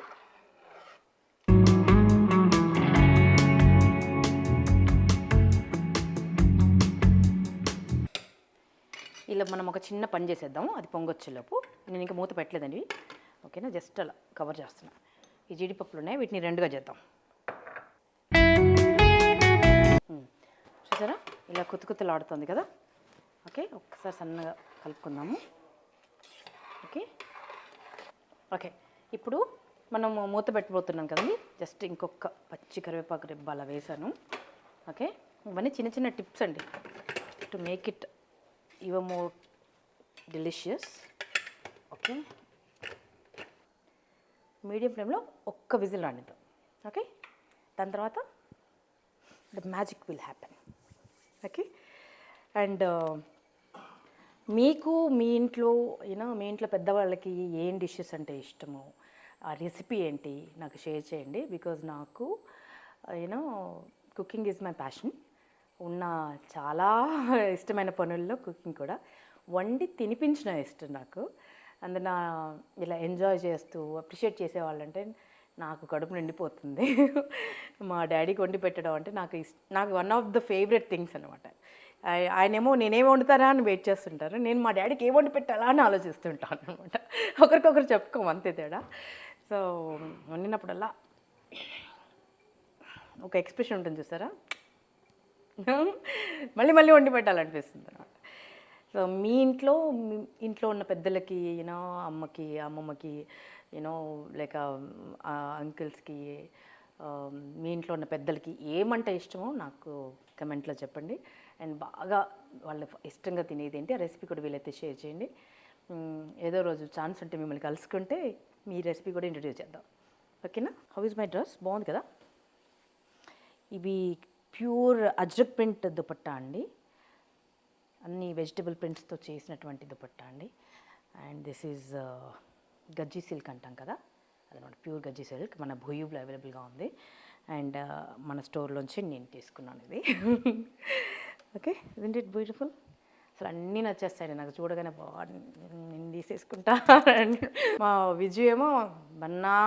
ఇలా మనం ఒక చిన్న పని చేసేద్దాం. అది పొంగొచ్చేలోపు నేను ఇంకా మూత పెట్టలేదండి. ఓకేనా, జస్ట్ అలా కవర్ చేస్తున్నా. ఈ జీడిపప్పులు ఉన్నాయి, వీటిని 2గా చేద్దాం. చూసారా ఇలా కుతుకుతలాడుతుంది కదా. ఓకే, ఒక్కసారి సన్నగా కలుపుకుందాము. ఓకే ఓకే ఇప్పుడు మనము మూత పెట్టబోతున్నాం కదండి. జస్ట్ ఇంకొక పచ్చి కరివేపాకు రెబ్బ అలా వేసాను. ఓకే, ఇవన్నీ చిన్న చిన్న టిప్స్ అండి to make it even more delicious. Okay, medium ఫ్లేమ్లో ఒక్క విజిల్ రానిద్దాం. ఓకే, దాని తర్వాత the magic will happen. Okay, and మీకు మీ ఇంట్లో మీ ఇంట్లో పెద్దవాళ్ళకి ఏం డిషెస్ అంటే ఇష్టమో, ఆ రెసిపీ ఏంటి నాకు షేర్ చేయండి. బికాజ్ నాకు కుకింగ్ ఈజ్ మై ప్యాషన్. ఉన్న చాలా ఇష్టమైన పనుల్లో కుకింగ్ కూడా. వండి తినిపించడం ఇష్టం నాకు. అందున ఇలా ఎంజాయ్ చేస్తూ అప్రిషియేట్ చేసేవాళ్ళంటే నాకు కడుపు నిండిపోతుంది. మా డాడీకి వండి పెట్టడం అంటే నాకు one of the favourite things అనమాట. ఆయనేమో నేనేం వండుతారా అని వెయిట్ చేస్తుంటారు. నేను మా డాడీకి ఏం వండి పెట్టాలా అని ఆలోచిస్తుంటాను అనమాట. ఒకరికొకరు చెప్పుకోము, అంతే తేడా. సో వండినప్పుడల్లా ఒక ఎక్స్ప్రెషన్ ఉంటుంది చూసారా, మళ్ళీ మళ్ళీ వండి పెట్టాలనిపిస్తుంది అనమాట. సో మీ ఇంట్లో ఉన్న పెద్దలకి అమ్మకి, అమ్మమ్మకి లేక అంకిల్స్కి, మీ ఇంట్లో ఉన్న పెద్దలకి ఏమంటే ఇష్టమో నాకు కమెంట్లో చెప్పండి. అండ్ బాగా వాళ్ళు ఇష్టంగా తినేది ఏంటి, ఆ రెసిపీ కూడా వీలైతే షేర్ చేయండి. ఏదో రోజు ఛాన్స్ ఉంటే మిమ్మల్ని కలుసుకుంటే మీ రెసిపీ కూడా ఇంట్రడ్యూస్ చేద్దాం. ఓకేనా? How is my dress? బాగుంది కదా. ఇవి ప్యూర్ అజ్రక్ ప్రింట్ దుపట్టా అండి. అన్ని వెజిటబుల్ ప్రింట్స్తో చేసినటువంటి దుపట్టా అండి. అండ్ దిస్ ఈజ్ గజ్జీ సిల్క్ అంటాం కదా, అదనమాట. ప్యూర్ గజ్జీ సిల్క్ మన భూయూబ్లో అవైలబుల్గా ఉంది. అండ్ మన స్టోర్లోంచి నేను తీసుకున్నాను ఇది. Okay, it it beautiful. అసలు అన్నీ నచ్చేస్తాయండి నాకు చూడగానే. నేను తీసేసుకుంటా. మా విజయ్ ఏమో బన్నా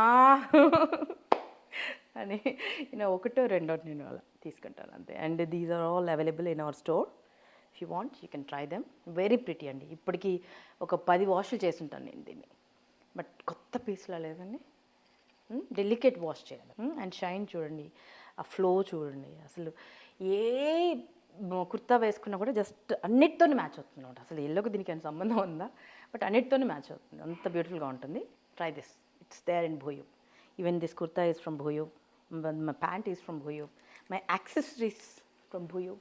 అని ఒకటో రెండో నేను అలా తీసుకుంటాను అంతే. And these are all available in our store. If you want you can try them. Very pretty అండి. ఇప్పటికీ ఒక 10 వాష్లు చేసి ఉంటాను నేను దీన్ని. బట్ కొత్త పీస్లా లేదండి. డెలికేట్ వాష్ చేయాలి. అండ్ షైన్ చూడండి, ఆ ఫ్లో చూడండి. అసలు ఏ కుర్తా వేసుకున్నా కూడా జస్ట్ అన్నిటితోనే మ్యాచ్ అవుతుంది అనమాట. అసలు ఎల్లోకి దీనికి ఏమైనా సంబంధం ఉందా, బట్ అన్నిటితోనే మ్యాచ్ అవుతుంది. అంత బ్యూటిఫుల్గా ఉంటుంది. Try this, it's there in భూయూబ్. Even this kurta is from భూయూబ్, మై ప్యాంట్ ఈజ్ ఫ్రమ్ భూయూబ్, మై యాక్సెసరీస్ ఫ్రమ్ భూయూబ్.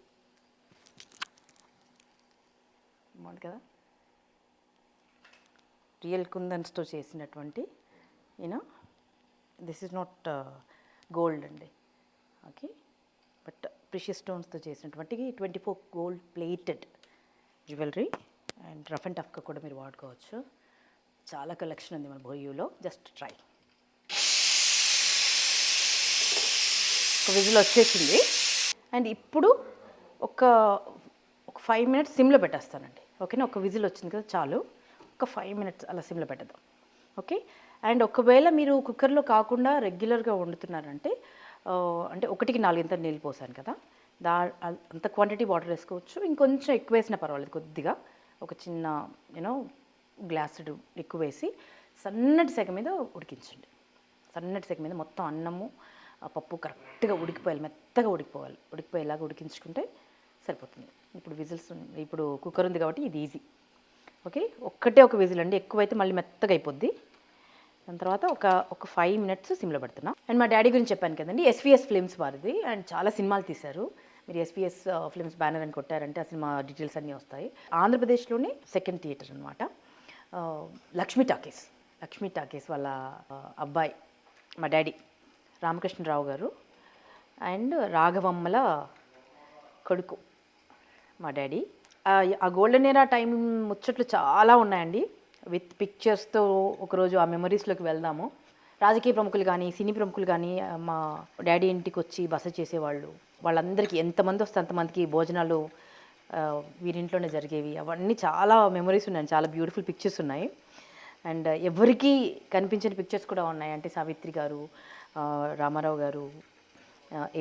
బాగుంది కదా. రియల్ కుందన్స్తో చేసినటువంటి you know this is not gold అండి, ఓకే, బట్ ప్రిషియస్ స్టోన్స్తో చేసినటువంటి 24 gold plated jewellery and rough and టఫ్గా కూడా మీరు వాడుకోవచ్చు. చాలా కలెక్షన్ ఉంది మన భోయూలో, జస్ట్ ట్రై. ఒక విజిల్ వచ్చేసింది అండ్ ఇప్పుడు ఒక 5 మినిట్స్ సిమ్లో పెట్టేస్తానండి, ఓకేనా. ఒక విజిల్ వచ్చింది కదా చాలు, ఒక 5 మినిట్స్ అలా సిమ్లో పెట్టేద్దాం, ఓకే. అండ్ ఒకవేళ మీరు కుక్కర్లో కాకుండా రెగ్యులర్గా వండుతున్నారంటే అంటే 1కి 4 నీళ్ళు పోసాను కదా, అంత క్వాంటిటీ వాటర్ వేసుకోవచ్చు. ఇంకొంచెం ఎక్కువ వేసినా పర్వాలేదు, కొద్దిగా ఒక చిన్న గ్లాసుడు ఎక్కువ వేసి సన్నటి సెగ మీద ఉడికించండి. సన్నటి సెగ మీద మొత్తం అన్నము పప్పు కరెక్ట్గా ఉడికిపోయాలి, మెత్తగా ఉడికిపోయేలాగా ఉడికించుకుంటే సరిపోతుంది. ఇప్పుడు కుక్కర్ ఉంది కాబట్టి ఇది ఈజీ, ఓకే. ఒక విజిల్ అండి, ఎక్కువైతే మళ్ళీ మెత్తగా అయిపోద్ది. దాని తర్వాత ఒక 5 మినిట్స్ సిమ్లో పెడుతున్నా. అండ్ మా డాడీ గురించి చెప్పాను కదండి, ఎస్విఎస్ ఫిల్మ్స్ వారిది, అండ్ చాలా సినిమాలు తీశారు. మీరు ఎస్విఎస్ ఫిల్మ్స్ బ్యానర్ అని కొట్టారంటే ఆ సినిమా డీటెయిల్స్ అన్నీ వస్తాయి. ఆంధ్రప్రదేశ్లోనే సెకండ్ థియేటర్ అనమాట, లక్ష్మీ టాకీస్ వాళ్ళ అబ్బాయి మా డాడీ రామకృష్ణరావు గారు అండ్ రాఘవమ్మల కొడుకు మా డాడీ. ఆ గోల్డెన్ ఎరా టైం ముచ్చట్లు చాలా ఉన్నాయండి, విత్ పిక్చర్స్తో. ఒకరోజు ఆ మెమరీస్లోకి వెళ్దాము. రాజకీయ ప్రముఖులు కానీ సినీ ప్రముఖులు కానీ మా డాడీ ఇంటికి వచ్చి బస చేసేవాళ్ళు. వాళ్ళందరికీ ఎంతమంది వస్తే అంతమందికి భోజనాలు వీరింట్లోనే జరిగేవి. అవన్నీ చాలా మెమరీస్ ఉన్నాయి, చాలా బ్యూటిఫుల్ పిక్చర్స్ ఉన్నాయి. అండ్ ఎవరికి కనిపించని పిక్చర్స్ కూడా ఉన్నాయి. అంటే సావిత్రి గారు, రామారావు గారు,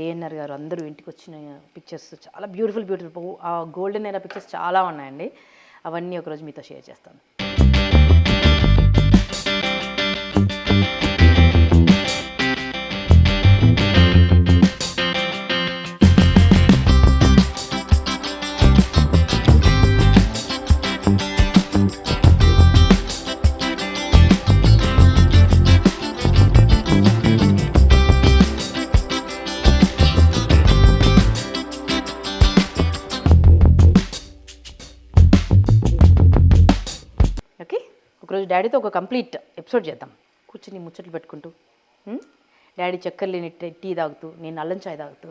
ఏఎన్ఆర్ గారు అందరూ ఇంటికి వచ్చిన పిక్చర్స్ చాలా బ్యూటిఫుల్. ఆ గోల్డెన్ ఎరా పిక్చర్స్ చాలా ఉన్నాయండి. అవన్నీ ఒకరోజు మీతో షేర్ చేస్తాను. ఒకరోజు డాడీతో ఒక కంప్లీట్ ఎపిసోడ్ చేద్దాం, కూర్చుని ముచ్చట్లు పెట్టుకుంటూ. డాడీ చక్కెర లేని టీ తాగుతూ, నేను అల్లం చాయ్ తాగుతూ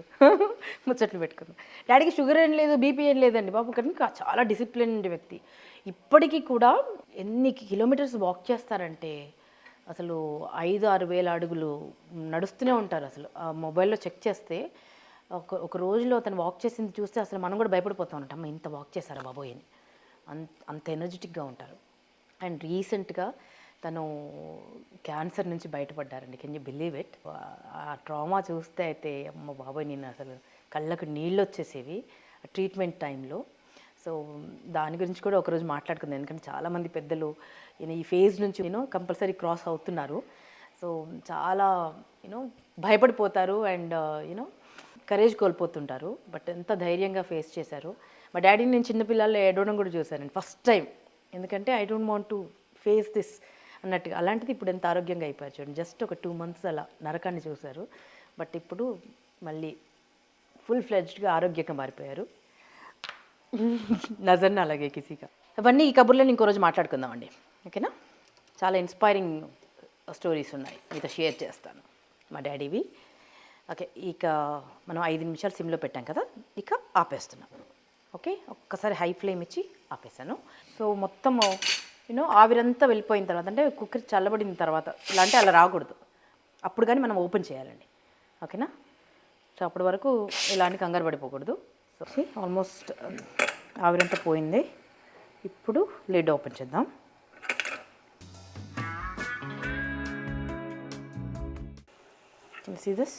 ముచ్చట్లు పెట్టుకుందాం. డాడీకి షుగర్ ఏం లేదు, బీపీ ఏం లేదండి బాబు, కానీ చాలా డిసిప్లిన్ వ్యక్తి. ఇప్పటికీ కూడా ఎన్ని కిలోమీటర్స్ వాక్ చేస్తారంటే అసలు 5-6 వేల అడుగులు నడుస్తూనే ఉంటారు. అసలు ఆ మొబైల్లో చెక్ చేస్తే ఒక రోజులో అతను వాక్ చేసింది చూస్తే అసలు మనం కూడా భయపడిపోతూ ఉంటాం, అమ్మ ఇంత వాక్ చేశారా బాబోయ్ అని. అంత ఎనర్జెటిక్గా ఉంటారు. అండ్ రీసెంట్గా తను క్యాన్సర్ నుంచి బయటపడ్డారండి. Can you believe it? ఆ ట్రామా చూస్తే అయితే అమ్మ బాబాయ్ నేను అసలు కళ్ళకు నీళ్ళు వచ్చేసేవి ట్రీట్మెంట్ టైంలో. సో దాని గురించి కూడా ఒకరోజు మాట్లాడుకుందాం, ఎందుకంటే చాలామంది పెద్దలు ఈ ఫేజ్ నుంచి కంపల్సరీ క్రాస్ అవుతున్నారు. సో చాలా భయపడిపోతారు అండ్ కరేజ్ కోల్పోతుంటారు. బట్ ఎంత ధైర్యంగా ఫేస్ చేశారు. మా డాడీని నేను చిన్నపిల్లల్లో ఏడవడం కూడా చూశానండి ఫస్ట్ టైం, ఎందుకంటే I don't want to face this అన్నట్టుగా. అలాంటిది ఇప్పుడు ఎంత ఆరోగ్యంగా అయిపోయారు చూడండి. జస్ట్ ఒక 2 months అలా నరకాన్ని చూశారు, బట్ ఇప్పుడు మళ్ళీ ఫుల్ ఫ్లెడ్జ్డ్గా ఆరోగ్యంగా మారిపోయారు. నజర్న అలాగే కిసీగా. అవన్నీ ఈ కబుర్లను ఇంకో రోజు మాట్లాడుకుందామండి, ఓకేనా. చాలా ఇన్స్పైరింగ్ స్టోరీస్ ఉన్నాయి, మీతో షేర్ చేస్తాను మా డాడీవి. ఓకే, ఇక మనం 5 నిమిషాలు సిమ్లో పెట్టాం కదా, ఇక ఆపేస్తున్నాం. ఓకే, ఒక్కసారి హై ఫ్లేమ్ ఇచ్చి ఆపేసాను. సో మొత్తం ఆవిరంతా వెళ్ళిపోయిన తర్వాత, అంటే కుక్కర్ చల్లబడిన తర్వాత, ఇలా అంటే అలా రాకూడదు, అప్పుడు కానీ మనం ఓపెన్ చేయాలండి, ఓకేనా. సో అప్పటి వరకు ఇలాంటి కంగారు పడిపోకూడదు. సో ఆల్మోస్ట్ ఆవిరంతా పోయింది. ఇప్పుడు లిడ్ ఓపెన్ చేద్దాం. సీ దిస్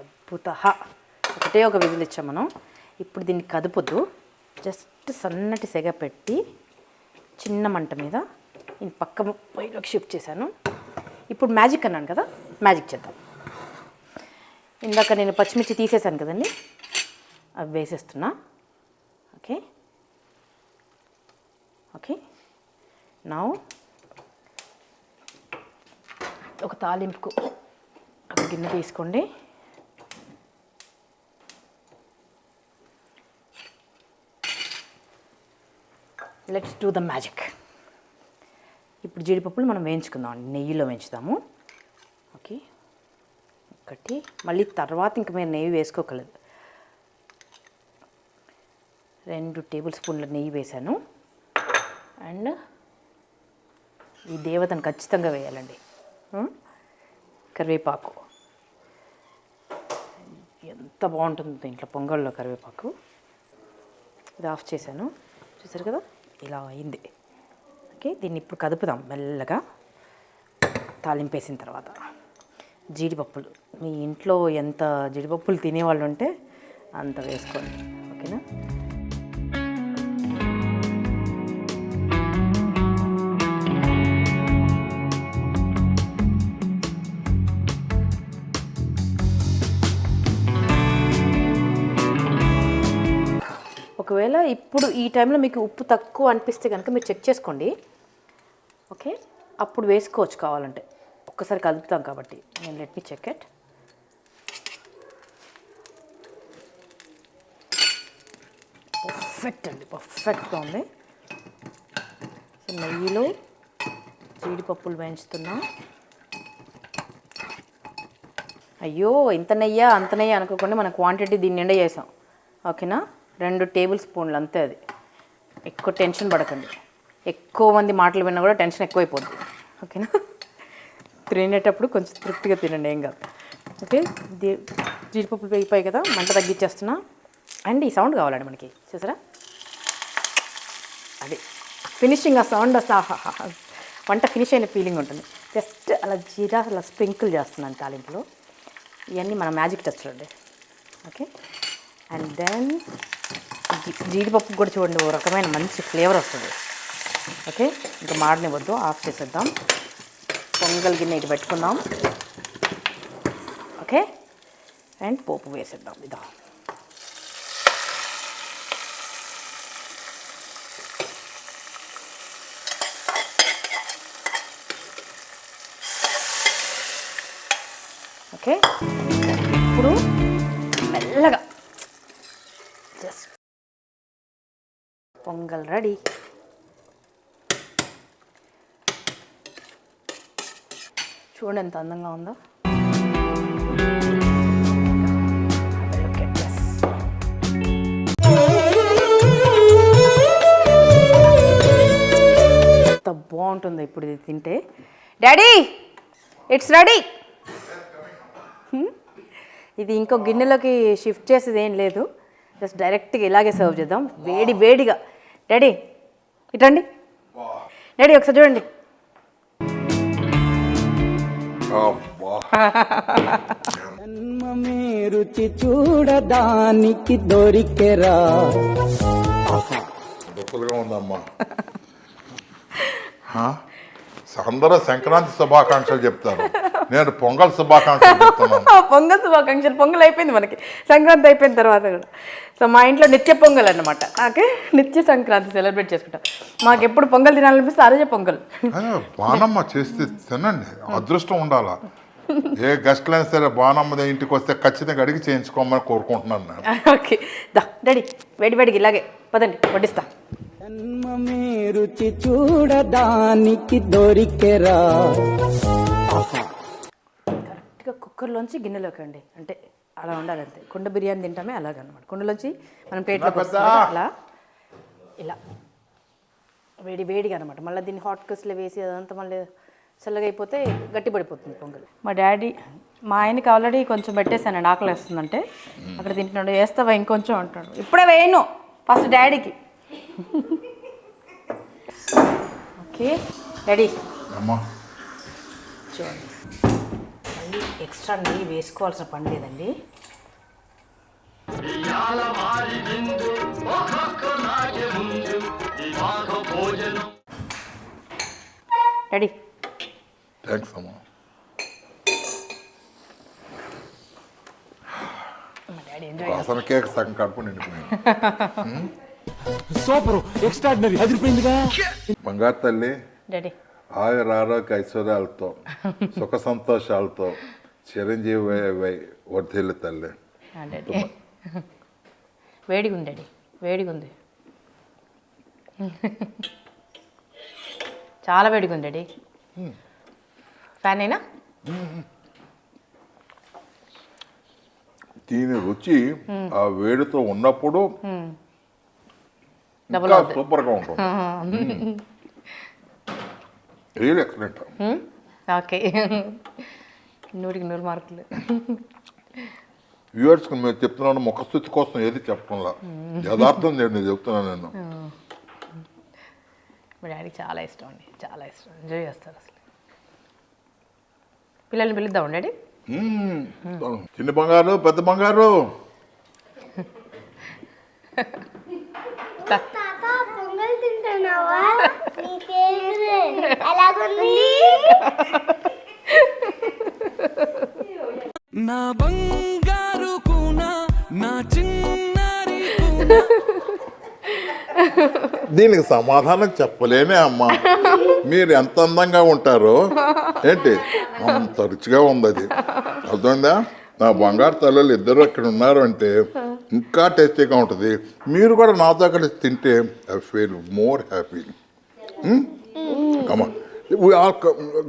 అద్భుత. ఒకటే ఒక విజిల్ ఇచ్చాం మనం. ఇప్పుడు దీన్ని కదుపుతూ జస్ట్ సన్నటి సెగ పెట్టి చిన్న మంట మీద నేను పక్క పొయ్యిలోకి షిఫ్ట్ చేశాను. ఇప్పుడు మ్యాజిక్ అన్నాను కదా, మ్యాజిక్ చేద్దాం. ఇందాక నేను పచ్చిమిర్చి తీసేసాను కదండి, అవి వేసేస్తున్నా. ఓకే ఓకే, నౌ ఒక తాలింపుకు ఒక గిన్నె తీసుకోండి. Let's do the magic. ఇప్పుడు జీడిపప్పులు మనం వేయించుకుందాం, నెయ్యిలో వేయించుదాము. ఓకే, ఒకటి, మళ్ళీ తర్వాత ఇంక మీరు నెయ్యి వేసుకోగలదు. 2 టేబుల్ స్పూన్ల నెయ్యి వేసాను. అండ్ ఈ దేవతను ఖచ్చితంగా వేయాలండి. కరివేపాకు ఎంత బాగుంటుంది దీంట్లో పొంగల్లో కరివేపాకు. ఇది ఆఫ్ చేశాను, చూసారు కదా, ఇలా అయింది. ఓకే, దీన్ని ఇప్పుడు కదుపుదాం మెల్లగా. తాలింపేసిన తర్వాత జీడిపప్పులు, మీ ఇంట్లో ఎంత జీడిపప్పులు తినేవాళ్ళు ఉంటే అంత వేసుకోండి. ఓకేనా? ఒకవేళ ఇప్పుడు ఈ టైంలో మీకు ఉప్పు తక్కువ అనిపిస్తే కనుక మీరు చెక్ చేసుకోండి. ఓకే, అప్పుడు వేసుకోవచ్చు కావాలంటే. ఒక్కసారి కలుపుతాం కాబట్టి నేను let me check it. Perfect అండి, పర్ఫెక్ట్గా ఉంది. సో నెయ్యిలో జీడిపప్పులు వేయించుతున్నా. అయ్యో ఇంత నెయ్యా అంత నెయ్యి అనుకోకుండా మన క్వాంటిటీ దీన్ని నిండా చేసాం. ఓకేనా? 2 టేబుల్ స్పూన్లు అంతే. అది ఎక్కువ టెన్షన్ పడకండి. ఎక్కువ మంది మాటలు విన్నా కూడా టెన్షన్ ఎక్కువైపోద్ది. ఓకేనా? తినేటప్పుడు కొంచెం తృప్తిగా తినండి, ఏం కాదు. ఓకే, జీడిపప్పులు వేగిపోయి కదా, మంట తగ్గించేస్తున్నా. అండ్ ఈ సౌండ్ కావాలండి మనకి, చూసారా? అది ఫినిషింగ్, ఆ సౌండ్ వస్తా, వంట ఫినిష్ అయిన ఫీలింగ్ ఉంటుంది. జస్ట్ అలా జీరా అలా స్ప్రింకిల్ చేస్తున్నాను తాలింపులో. ఇవన్నీ మన మ్యాజిక్ టచ్లు అండి. ఓకే, అండ్ దెన్ జీడిపప్పు కూడా చూడండి, ఓ రకమైన మంచి ఫ్లేవర్ వస్తుంది. ఓకే, ఇంకా మాడనివ్వద్దు, ఆఫ్ చేసేద్దాం. పొంగల్ గిన్నె ఇటు పెట్టుకుందాం. ఓకే, అండ్ పోపు వేసేద్దాం. ఇదా ఓకే, ఇప్పుడు మెల్లగా జస్ట్ పొంగల్ రెడీ. చూడండి ఎంత అందంగా ఉందో. ఎంత బాగుంటుందో ఇప్పుడు ఇది తింటే. Daddy, it's ready. ఇది ఇంకో గిన్నెలోకి షిఫ్ట్ చేసేది ఏం లేదు, జస్ట్ డైరెక్ట్గా ఇలాగే సర్వ్ చేద్దాం, వేడి వేడిగా. డాడీ ఇటండి, డాడీ ఒకసారి చూడండి. జన్మమే రుచి చూడడానికి దొరికెరా. దుఃఖలుగా ఉందమ్మా. అందరూ సంక్రాంతి శుభాకాంక్షలు చెప్తారు, నేను పొంగల్ శుభాకాంక్షలు చెప్తున్నాను. పొంగల్ శుభాకాంక్షలు. పొంగల్ అయిపోయింది మనకి, సంక్రాంతి అయిపోయిన తర్వాత కూడా. సో మా ఇంట్లో నిత్య పొంగల్ అన్నమాట. ఓకే, నిత్య సంక్రాంతి సెలబ్రేట్ చేసుకుంటాం. మాకు ఎప్పుడు పొంగల్ తినాలనిపిస్తే అదే పొంగల్. బాణమ్మ చేస్తే తినండి, అదృష్టం ఉండాలా. ఏ గెస్ట్లు అయినా సరే బాణమ్మ ఇంటికి వస్తే ఖచ్చితంగా అడిగి చేయించుకోమని కోరుకుంటున్నాను నేను. ఓకే, దా డాడీ, వేడి వేడికి ఇలాగే పదండి వడ్డిస్తా. జన్మమే రుచి చూడడానికి దొరికెరా. కరెక్ట్గా కుక్కర్లోంచి గిన్నెలోకి అండి, అంటే అలా ఉండాలి అంతే. కుండ బిర్యానీ తింటామే అలాగనమాట. కుండలోంచి మనం ప్లేట్లోకి వస్తుంది అలా, ఇలా వేడి వేడిగా అనమాట. మళ్ళీ దీన్ని హాట్ కేసులో వేసి అదంతా మళ్ళీ చల్లగా అయిపోతే గట్టి పడిపోతుంది పొంగల్. మా ఆయనకి ఆల్రెడీ కొంచెం పెట్టేశానండి, ఆకలి వేస్తుందంటే. అక్కడ తింటున్నాడు, వేస్తావా ఇంకొంచెం అంటాడు. ఇప్పుడే వేయను, ఫస్ట్ డాడీకి. ఓకే డాడీ, అమ్మా చూడండి, మళ్ళీ ఎక్స్ట్రా నెయ్యి వేసుకోవాల్సిన పని లేదండి. డాడీ థ్యాంక్స్ అమ్మా. Daddy enjoy. అసలు కేక్ సగం కడుపు నిండిపోయింది. సూపర్, ఎక్స్ట్రాడినరీ, అదిరిపోయిందిగా. బంగారు తల్లి, డాడీ ఆయుర ఆరోగ్య ఐశ్వర్యాలతో సుఖ సంతోషాలతో చిరంజీవి వర్ధిల్లు తల్లి. డాడీ వేడిగా ఉంది డాడీ, వేడిగా ఉంది. చాలా వేడిగా ఉంది డాడీ. ఫ్యాన్ అయినా దీని రుచి ఆ వేడితో ఉన్నప్పుడు డబుల్ ఇంకా అవుతుంది. సూపర్గా ఉంటుంది. Real excellent. ఓకే, 100కి 100 మార్కులు. వ్యూవర్స్కి మీరు చెప్తున్నాను, ముఖస్థుతి కోసం ఏది చెప్పడంలా, యథార్థం నేను చెప్తున్నాను. నేను మా డాడీకి చాలా ఇష్టం అండి, చాలా ఇష్టం, ఎంజాయ్ చేస్తారు అసలు. పిల్లల్ని పిలుద్దాం డాడీ. చిన్న బంగారు, పెద్ద బంగారు. తాత పొంగల్ తింటున్నావా? నీ ఫేవరెట్ ఎలాగుంది? నా బంగారు కూన, నా చిన్నారి దీనికి సమాధానం చెప్పలేనే అమ్మా. మీరు ఎంత అందంగా ఉంటారో ఏంటి, అంత రుచిగా ఉంది అది. అర్థమైందా? నా బంగారు తల్లులు ఇద్దరు అక్కడ ఉన్నారు అంటే ఇంకా టేస్టీగా ఉంటుంది. మీరు కూడా నాతో కలిసి తింటే I feel more happy. Comma we all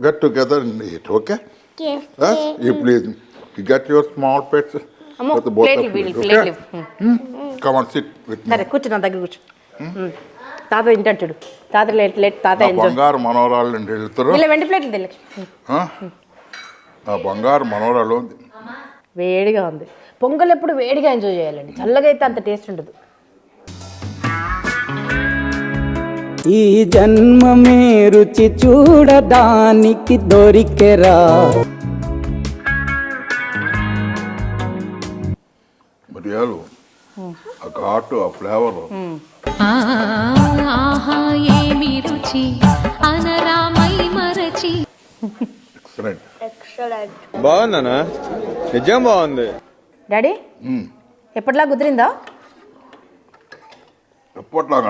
get together and eat, okay? Yes. Yes? You please, you get your small plates. అమ్మో, with the both ప్లేట్లు of you, ప్లేట్లు okay? Come on, sit with me. సరే కూర్చో, నా దగ్గర కూర్చో. తాత తింటాడు చూడు. తాత లేట్ తాత నా ఎంజాయ్. బంగారు మనవరాళ్ళు వెళ్తారు. ఇలా వెండి ప్లేట్లు తెలక్ష. నా బంగారు మనవరాలు వేడిగా ఉంది. పొంగల్ ఎప్పుడు వేడిగా ఎంజాయ్ చేయాలండి, చల్లగా అయితే అంత టేస్ట్ ఉండదు. ఈ జన్మమే రుచి చూడడానికి దొరికెరా. మరియాలు, ఆ ఘాటు, ఆ ఫ్లేవర్. ఆహా ఏమి రుచి అనరామై మరచి. ఎక్సలెంట్. ఎక్సలెంట్. బాగుందనా? నిజం బాగుంది. డాడీ ఎప్పటిలా కుదిరిందా? ఎప్పట్లాగా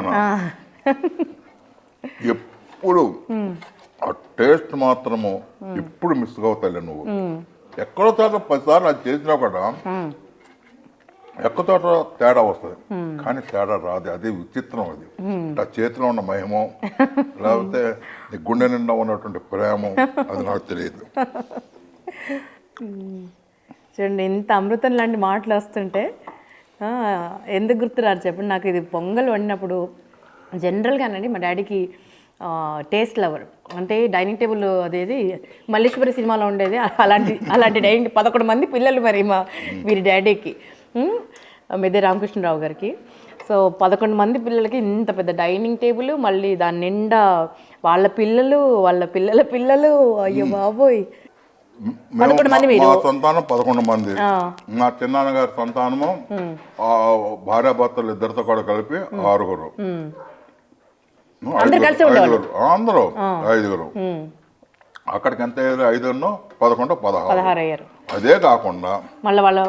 ఎప్పుడు ఆ టేస్ట్ మాత్రము ఎప్పుడు మిస్ అవుతాయి నువ్వు. ఎక్కడో చోట 10 సార్లు అది చేసినా కూడా ఎక్కడో చోట తేడా వస్తుంది, కానీ తేడా రాదు. అది విచిత్రం. అది ఆ చేతిలో ఉన్న మహిమో లేకపోతే నీ గుండె నిండా ఉన్నటువంటి ప్రేమ, అది నాకు తెలియదు. చూడండి, ఇంత అమృతం లాంటి మాటలు వస్తుంటే ఎందుకు గుర్తురారు చెప్పండి. నాకు ఇది పొంగల్ వండినప్పుడు జనరల్గానండి మా డాడీకి టేస్ట్ లవర్. అంటే డైనింగ్ టేబుల్ అదేది మల్లేశ్వరి సినిమాలో ఉండేది అలాంటి డైనింగ్ 11 మంది పిల్లలు మరి వీరి డాడీకి, మెదే రామకృష్ణరావు గారికి. సో 11 మంది పిల్లలకి ఇంత పెద్ద డైనింగ్ టేబుల్, మళ్ళీ దాని నిండా వాళ్ళ పిల్లలు, వాళ్ళ పిల్లల పిల్లలు. అయ్యో బాబోయ్, 11 మంది మీరు. మా సంతానం 11 మంది. మా చిన్నాన్నగారి సంతానము భార్యాభర్తలు ఇద్దరితో కూడా కలిపి 6. అందరూ కలిసి ఉండేవాళ్ళు. అందరూ 5. అక్కడికి ఎంత 5, 11, 16 అయ్యారు. అదే కాకుండా మళ్ళీ వాళ్ళ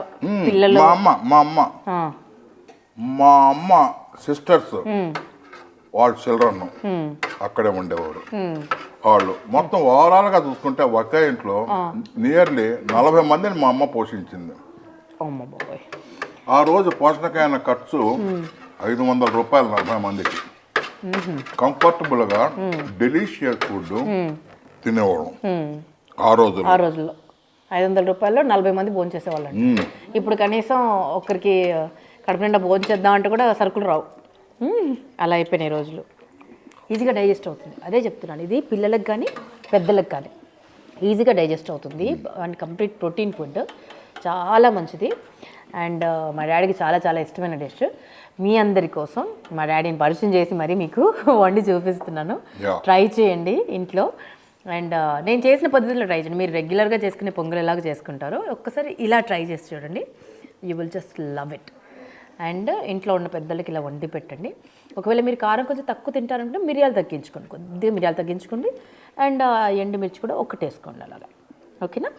పిల్లలు, మా అమ్మ సిస్టర్స్ వాళ్ళ చిల్డ్రన్ అక్కడే ఉండేవారు. వాళ్ళు మొత్తం ఓవరాల్గా చూసుకుంటే ఒకే ఇంట్లో నియర్లీ 40 మందిని మా అమ్మ పోషించింది. అమ్మ బాబోయ్. ఆ రోజు పోషణకైన ఖర్చు 500 రూపాయలు 40 మందికి. కంఫర్టబుల్గా డెలిషియస్ ఫుడ్ తినేవాడు ఆ రోజుల్లో. 500 రూపాయల్లో 40 మంది భోజనం చేసేవాళ్ళండి. ఇప్పుడు కనీసం ఒక్కరికి కడుపు నిండా భోజనం చేద్దాం అంటే కూడా సరుకులు రావు. అలా అయిపోయినాయి రోజులు. ఈజీగా డైజెస్ట్ అవుతుంది, అదే చెప్తున్నాను. ఇది పిల్లలకు కానీ పెద్దలకు కానీ ఈజీగా డైజెస్ట్ అవుతుంది. అండ్ కంప్లీట్ ప్రోటీన్ ఫుడ్, చాలా మంచిది. అండ్ మా డాడీకి చాలా చాలా ఇష్టమైన డిష్. మీ అందరి కోసం మా డాడీని పరిచయం చేసి మరీ మీకు వండి చూపిస్తున్నాను. ట్రై చేయండి ఇంట్లో. అండ్ నేను చేసిన పద్ధతిలో ట్రై చేయండి. మీరు రెగ్యులర్గా చేసుకునే పొంగల్ ఎలాగ చేసుకుంటారో ఒక్కసారి ఇలా ట్రై చేసి చూడండి. You will just love it. And ఇంట్లో ఉన్న పెద్దలకి ఇలా వండి పెట్టండి. ఒకవేళ మీరు కారం కొంచెం తక్కువ తింటారంటే మిరియాలు తగ్గించుకోండి, కొద్దిగా మిరియాలు తగ్గించుకోండి. అండ్ ఎండుమిర్చి కూడా ఒకటి వేసుకోండి అలాగా, ఓకేనా?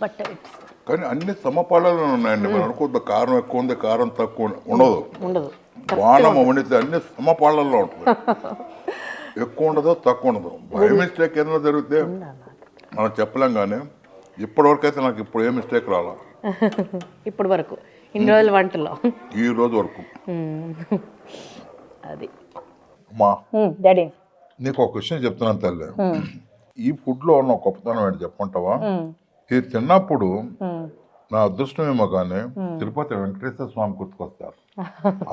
బట్ ఇట్స్ కానీ అన్ని సమపాలలో ఉన్నాయండి. మనం అనుకుంటే కారం ఎక్కువ ఉంది, కారం తక్కువ ఉండదు. బాణం వండితే అన్ని సమపాలలో ఉంటుంది. ఎక్కువ ఉండదు, తక్కువ ఉండదు. బై మిస్టేక్ ఏదైనా జరిగితే మనం చెప్పలేం. కానీ ఇప్పటివరకు అయితే నాకు ఇప్పుడు ఏ మిస్టేక్ రాలా. ఇప్పటి వరకు ఇన్ని రోజుల వంటలో ఈ రోజు వరకు అది అమ్మా డాడీ నీకు ఒక విషయం చెప్తున్నాను తల్లి. ఈ ఫుడ్లో ఉన్న గొప్పతనం ఏంటి చెప్పుకుంటావా? ఇది తిన్నప్పుడు నా అదృష్టమేమో కానీ తిరుపతి వెంకటేశ్వర స్వామి గుర్తుకొస్తారు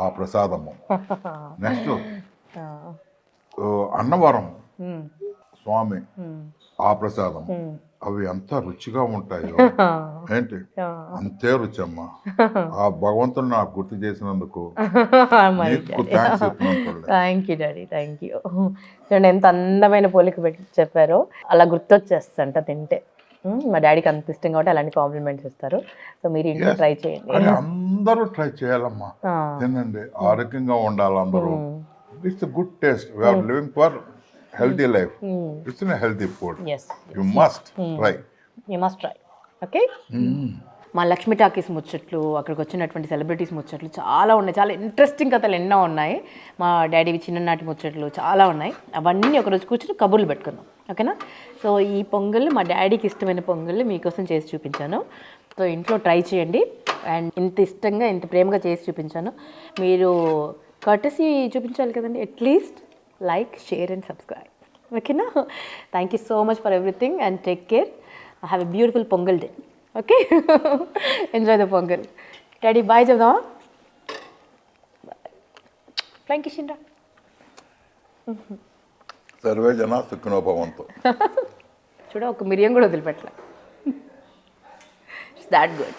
ఆ ప్రసాదము. నెక్స్ట్ అన్నవరం స్వామి ఆ ప్రసాదం, అవి ఎంత రుచిగా ఉంటాయో ఏంటి, అంతే రుచి అమ్మా. ఆ భగవంతుడు నాకు గుర్తు చేసినందుకు నీకు థ్యాంక్స్ చెప్తున్నాను. Thank you daddy, thank you. చూడండి ఎంత అందమైన పోలిక పెట్టి చెప్పారో, అలా గుర్తొచ్చేస్తంట తింటే. మా డాడీకి అంత ఇష్టం కాబట్టి అలాంటి కాంప్లిమెంట్స్ ఇస్తారు. సో మీరు ఇంట్లో ట్రై చేయండి. అది అందరూ ట్రై చేయాలమ్మా, తినండి, ఆరోగ్యంగా ఉండాలి అందరూ. It's good taste. We're living for healthy life. It's a healthy food. Yes. You must try. You must try. Okay. మా లక్ష్మీ టాకీస్ ముచ్చట్లు, అక్కడికి వచ్చినటువంటి సెలబ్రిటీస్ ముచ్చట్లు చాలా ఉన్నాయి. చాలా ఇంట్రెస్టింగ్ కథలు ఎన్నో ఉన్నాయి. మా డాడీవి చిన్ననాటి ముచ్చట్లు చాలా ఉన్నాయి. అవన్నీ ఒకరోజు కూర్చొని కబుర్లు పెట్టుకుందాం, ఓకేనా? సో ఈ పొంగల్ మా డాడీకి ఇష్టమైన పొంగల్ మీకోసం చేసి చూపించాను. సో ఇంట్లో ట్రై చేయండి. అండ్ ఇంత ఇష్టంగా ఇంత ప్రేమగా చేసి చూపించాను. మీరు కర్టసీ చూపించాలి కదండి. At least like, share and subscribe. Okay na? Thank you so much for everything and take care. Have a beautiful Pongal day. Okay? Enjoy the Pongal. Daddy, bye చెప్దామా? Thank you, Shinra. Survey జన సుఖినో భవంతు. చూడ ఒక మిరియం కూడా వదిలిపెట్టలే. It's that good.